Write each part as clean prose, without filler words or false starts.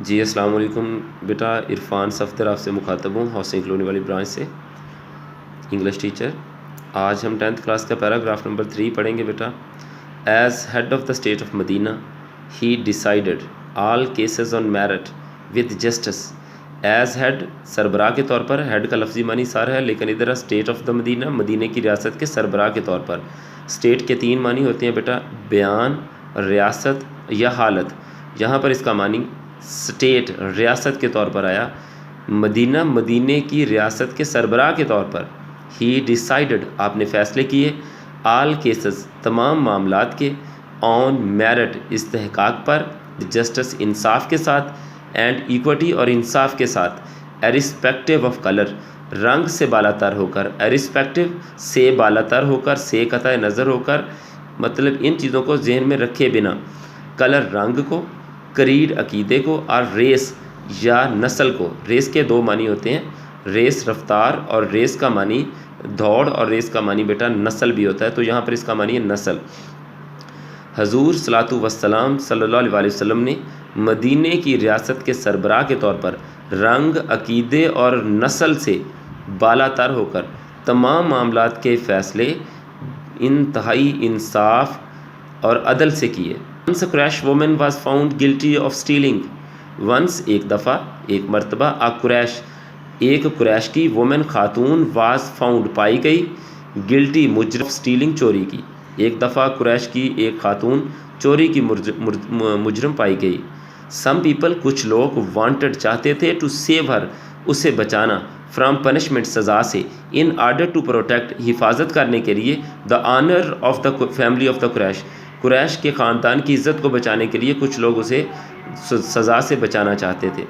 جی السلام علیکم بیٹا، عرفان صفدر آپ سے مخاطب ہوں، ہاؤسنگ کالونی والی برانچ سے، انگلش ٹیچر۔ آج ہم 10th کلاس کا پیراگراف نمبر 3 پڑھیں گے بیٹا۔ As head of the state of Medina he decided all cases on merit with justice. As head سربراہ کے طور پر، ہیڈ کا لفظی معنی سر ہے، لیکن ادھر اسٹیٹ آف دا مدینہ، مدینہ کی ریاست کے سربراہ کے طور پر۔ اسٹیٹ کے 3 معنی ہوتے ہیں بیٹا، بیان، ریاست یا حالت۔ یہاں پر اس کا معنی اسٹیٹ ریاست کے طور پر آیا، مدینہ مدینے کی ریاست کے سربراہ کے طور پر۔ ہی ڈیسائیڈڈ آپ نے فیصلے کیے، آل کیسز تمام معاملات کے، آن میرٹ استحقاق پر، جسٹس انصاف کے ساتھ، اینڈ ایکوٹی اور انصاف کے ساتھ، ارسپیکٹیو آف کلر رنگ سے بالا تر ہو کر، ارسپیکٹیو سے بالا تر ہو کر، سے قطع نظر ہو کر، مطلب ان چیزوں کو ذہن میں رکھے بنا، کلر رنگ کو، کریڈ عقیدے کو، اور ریس یا نسل کو۔ ریس کے 2 معنی ہوتے ہیں، ریس رفتار، اور ریس کا معنی دوڑ، اور ریس کا معنی بیٹا نسل بھی ہوتا ہے، تو یہاں پر اس کا معنی ہے نسل۔ حضور صلاۃ والسلام صلی اللہ علیہ وسلم نے مدینے کی ریاست کے سربراہ کے طور پر رنگ، عقیدے اور نسل سے بالا تر ہو کر تمام معاملات کے فیصلے انتہائی انصاف اور عدل سے کیے۔ Once a Quraysh woman was found guilty of stealing. Once ایک دفعہ، ایک مرتبہ، ایک قریش کی woman خاتون was found پائی گئی، guilty مجرم، stealing چوری کی۔ ایک دفعہ قریش کی ایک خاتون چوری کی مجرم پائی گئی۔ Some people کچھ لوگ wanted چاہتے تھے to save her اسے بچانا from punishment سزا سے in order to protect حفاظت کرنے کے لیے the honor of the family of the Quraysh قریش کے خاندان کی عزت کو بچانے کے لیے کچھ لوگ اسے سزا سے بچانا چاہتے تھے۔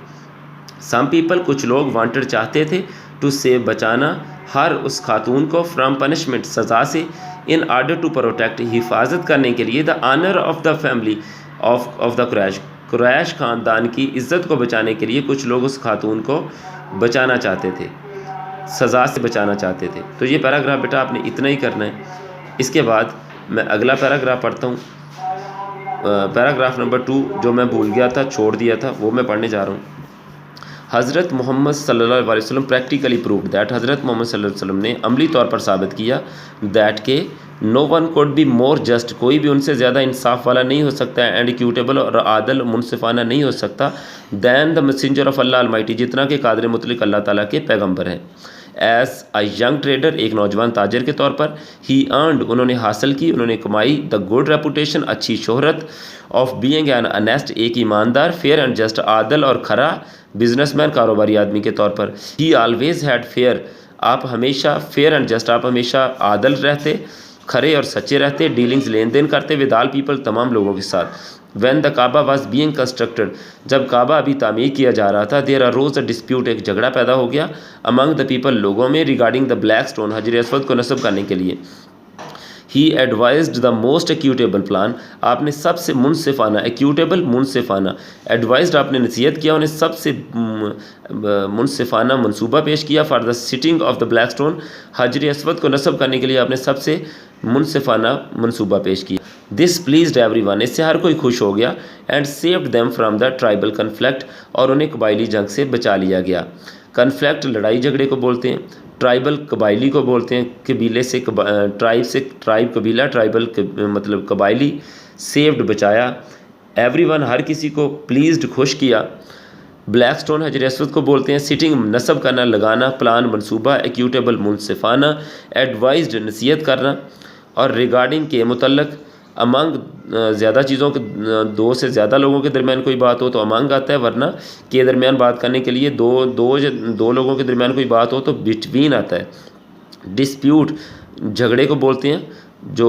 Some people کچھ لوگ wanted چاہتے تھے to save بچانا ہر اس خاتون کو from punishment سزا سے in order to protect حفاظت کرنے کے لیے the honor of the family of the قریش خاندان کی عزت کو بچانے کے لیے کچھ لوگ اس خاتون کو بچانا چاہتے تھے، سزا سے بچانا چاہتے تھے۔ تو یہ پیراگراف بیٹا آپ نے اتنا ہی کرنا ہے۔ اس کے بعد میں اگلا پیراگراف پڑھتا ہوں، پیراگراف نمبر 2 جو میں بھول گیا تھا، چھوڑ دیا تھا، وہ میں پڑھنے جا رہا ہوں۔ حضرت محمد صلی اللہ علیہ وسلم پریکٹیکلی پرووڈ دیٹ حضرت محمد صلی اللہ علیہ وسلم نے عملی طور پر ثابت کیا دیٹ کہ no one could be more just کوئی بھی ان سے زیادہ انصاف والا نہیں ہو سکتا ہے، اینڈ ایکیوٹیبل اور عادل منصفانہ نہیں ہو سکتا، then the messenger of Allah Almighty جتنا کہ قادر مطلق اللہ تعالیٰ کے پیغمبر ہیں۔ ایز اے ینگ ٹریڈر ایک نوجوان تاجر کے طور پر، ہی ارنڈ انہوں نے حاصل کی، انہوں نے کمائی، دا گڈ ریپوٹیشن اچھی شہرت، آف بینگ این انیسٹ ایک ایماندار، فیئر اینڈ جسٹ عادل اور کھرا بزنس مین کاروباری آدمی کے طور پر۔ ہی آلویز ہیڈ فیئر آپ ہمیشہ فیئر اینڈ جسٹ آپ ہمیشہ عادل رہتے، کھرے اور سچے رہتے، ڈیلنگز لین دین کرتے ود آل پیپل تمام لوگوں کے ساتھ۔ When the Kaaba was being constructed جب کعبہ ابھی تعمیر کیا جا رہا تھا، دیر اروز اے ڈسپیوٹ ایک جھگڑا پیدا ہو گیا امنگ دا پیپل لوگوں میں، ریگارڈنگ دا بلیک اسٹون حجر اسود کو نصب کرنے کے لیے۔ ہی ایڈوائزڈ دا موسٹ ایکیوٹیبل پلان آپ نے سب سے منصفانہ، ایکیوٹیبل منصفانہ، ایڈوائزڈ آپ نے نصیحت کیا، انہیں سب سے منصفانہ منصوبہ پیش کیا، for the sitting of the black stone حجر اسود کو نصب کرنے کے لیے آپ نے سب سے منصفانہ منصوبہ پیش کیا۔ دس پلیزڈ ایوری ون اس سے ہر کوئی خوش ہو گیا، and saved them from the tribal conflict اور انہیں قبائلی جنگ سے بچا لیا گیا۔ کنفلکٹ لڑائی جھگڑے کو بولتے ہیں، ٹرائبل قبائلی کو بولتے ہیں، قبیلے سے ٹرائب قبیلہ، ٹرائبل مطلب قبائلی، سیوڈ بچایا، ایوری ون ہر کسی کو، پلیزڈ خوش کیا، بلیک اسٹون حجر اسود کو بولتے ہیں، سٹنگ نصب کرنا لگانا، پلان منصوبہ، ایکیوٹیبل منصفانہ، ایڈوائزڈ نصیحت کرنا، اور ریگارڈنگ کے متعلق، امنگ زیادہ چیزوں کے 2 سے زیادہ لوگوں کے درمیان کوئی بات ہو تو امنگ آتا ہے، ورنہ کے درمیان بات کرنے کے لیے دو لوگوں کے درمیان کوئی بات ہو تو بٹوین آتا ہے۔ ڈسپیوٹ جھگڑے کو بولتے ہیں جو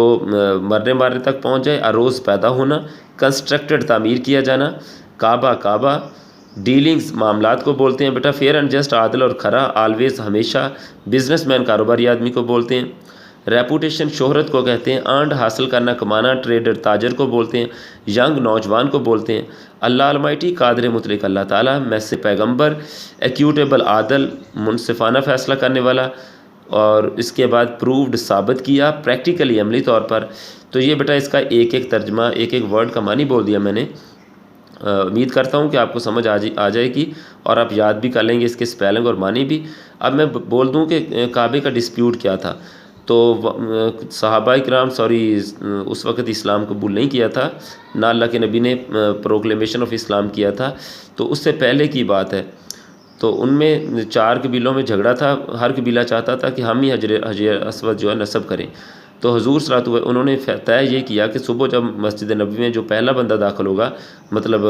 مرنے تک پہنچ جائے، اروز پیدا ہونا، کنسٹرکٹڈ تعمیر کیا جانا، کعبہ ڈیلنگز معاملات کو بولتے ہیں بیٹا، فیئر اینڈ جسٹ عادل اور کھرا، آلویز ہمیشہ، بزنس مین کاروباری آدمی کو بولتے ہیں، ریپوٹیشن شہرت کو کہتے ہیں، ارنڈ حاصل کرنا کمانا، ٹریڈر تاجر کو بولتے ہیں، ینگ نوجوان کو بولتے ہیں، اللہ المائٹی قادر مطلق اللہ تعالیٰ میں سے پیغمبر، ایکیوٹیبل عادل منصفانہ فیصلہ کرنے والا، اور اس کے بعد پرووڈ ثابت کیا پریکٹیکلی عملی طور پر۔ تو یہ بیٹا اس کا ایک ایک ترجمہ، ایک ایک ورڈ کا معنی بول دیا میں نے۔ امید کرتا ہوں کہ آپ کو سمجھ آ جائے گی اور آپ یاد بھی کر لیں گے اس کے اسپیلنگ اور معنی بھی. اب میں بول دوں کہ کعبے کا ڈسپیوٹ کیا تھا. تو صحابہ کرام اس وقت اسلام قبول نہیں کیا تھا، نہ اللہ کے نبی نے پروکلیمیشن آف اسلام کیا تھا، تو اس سے پہلے کی بات ہے. تو ان میں 4 قبیلوں میں جھگڑا تھا، ہر قبیلہ چاہتا تھا کہ ہم ہی حجر اسود جو ہے نصب کریں. تو حضور صلی اللہ علیہ وسلم انہوں نے طے یہ کیا کہ صبح جب مسجد نبوی میں جو پہلا بندہ داخل ہوگا، مطلب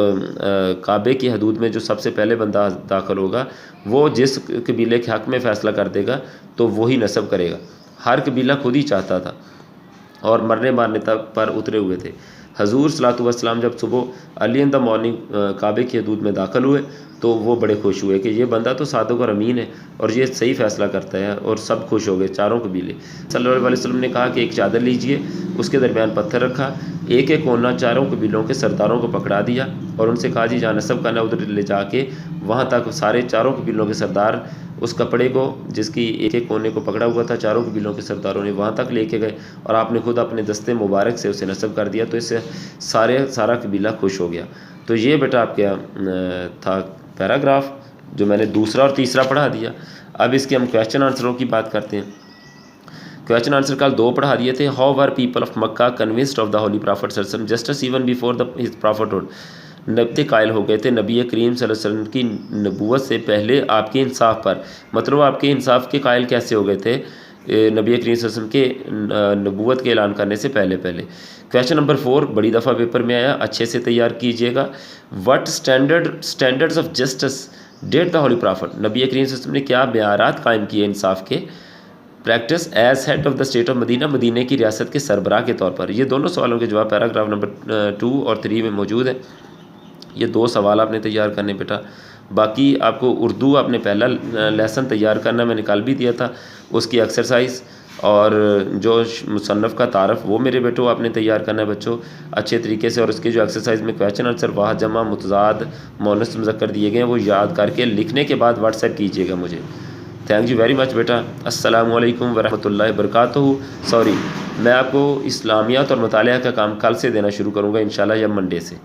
کعبے کی حدود میں جو سب سے پہلے بندہ داخل ہوگا، وہ جس قبیلے کے حق میں فیصلہ کر دے گا تو وہی نصب کرے گا. ہر قبیلہ خود ہی چاہتا تھا اور مرنے مارنے تک پر اترے ہوئے تھے. حضور صلی اللہ علیہ وسلم جب صبح ارلی ان دا مارننگ کعبے کی حدود میں داخل ہوئے تو وہ بڑے خوش ہوئے کہ یہ بندہ تو صادق اور امین ہے اور یہ صحیح فیصلہ کرتا ہے، اور سب خوش ہو گئے، چاروں قبیلے. صلی اللہ علیہ وسلم نے کہا کہ ایک چادر لیجئے، اس کے درمیان پتھر رکھا، ایک ایک کونا چاروں قبیلوں کے سرداروں کو پکڑا دیا اور ان سے کہا جی جہاں نصب کرنا ادھر لے جا کے وہاں تک سارے چاروں قبیلوں کے سردار اس کپڑے کو جس کی ایک ایک کونے کو پکڑا ہوا تھا چاروں قبیلوں کے سرداروں نے وہاں تک لے کے گئے اور آپ نے خود اپنے دستے مبارک سے اسے نصب کر دیا. تو اس سے سارا قبیلہ خوش ہو گیا. تو یہ بیٹا آپ کیا تھا پیراگراف جو میں نے دوسرا اور تیسرا پڑھا دیا. اب اس کے ہم کویشچن آنسروں کی بات کرتے ہیں. کویشچن آنسر کل 2 پڑھا دیے تھے. How were people of Mecca convinced of the holy prophet صلی اللہ علیہ وسلم justice even before his prophethood. نبتے قائل ہو گئے تھے نبی کریم صلی اللہ علیہ وسلم کی نبوت سے پہلے آپ کے انصاف پر. مطلب آپ کے انصاف کے قائل کیسے ہو گئے تھے نبی کریم صلی اللہ علیہ وسلم کے نبوت کے اعلان کرنے سے پہلے. کویشچن نمبر 4 بڑی دفعہ پیپر میں آیا، اچھے سے تیار کیجئے گا. What standards of justice did the holy prophet. نبی کریم صلی اللہ علیہ وسلم نے کیا معیارات قائم کیے انصاف کے. Practice as head of the state of Medina, مدینہ کی ریاست کے سربراہ کے طور پر. یہ دونوں سوالوں کے جواب پیراگراف نمبر 2 اور 3 میں موجود ہیں. یہ 2 سوال آپ نے تیار کرنے بیٹا. باقی آپ کو اردو آپ نے پہلا لیسن تیار کرنا میں نے کل بھی دیا تھا، اس کی ایکسرسائز اور جو مصنف کا تعارف وہ میرے بیٹوں آپ نے تیار کرنا ہے بچوں اچھے طریقے سے. اور اس کے جو ایکسرسائز میں کویشچن آنسر واحد جمع متضاد مؤنث مذکر دیے گئے ہیں وہ یاد کر کے لکھنے کے بعد واٹس ایپ کیجیے گا مجھے. تھینک یو ویری مچ بیٹا. السلام علیکم ورحمۃ اللہ وبرکاتہ. میں آپ کو اسلامیات اور مطالعہ کا کام کل سے دینا شروع کروں گا انشاءاللہ یا منڈے سے.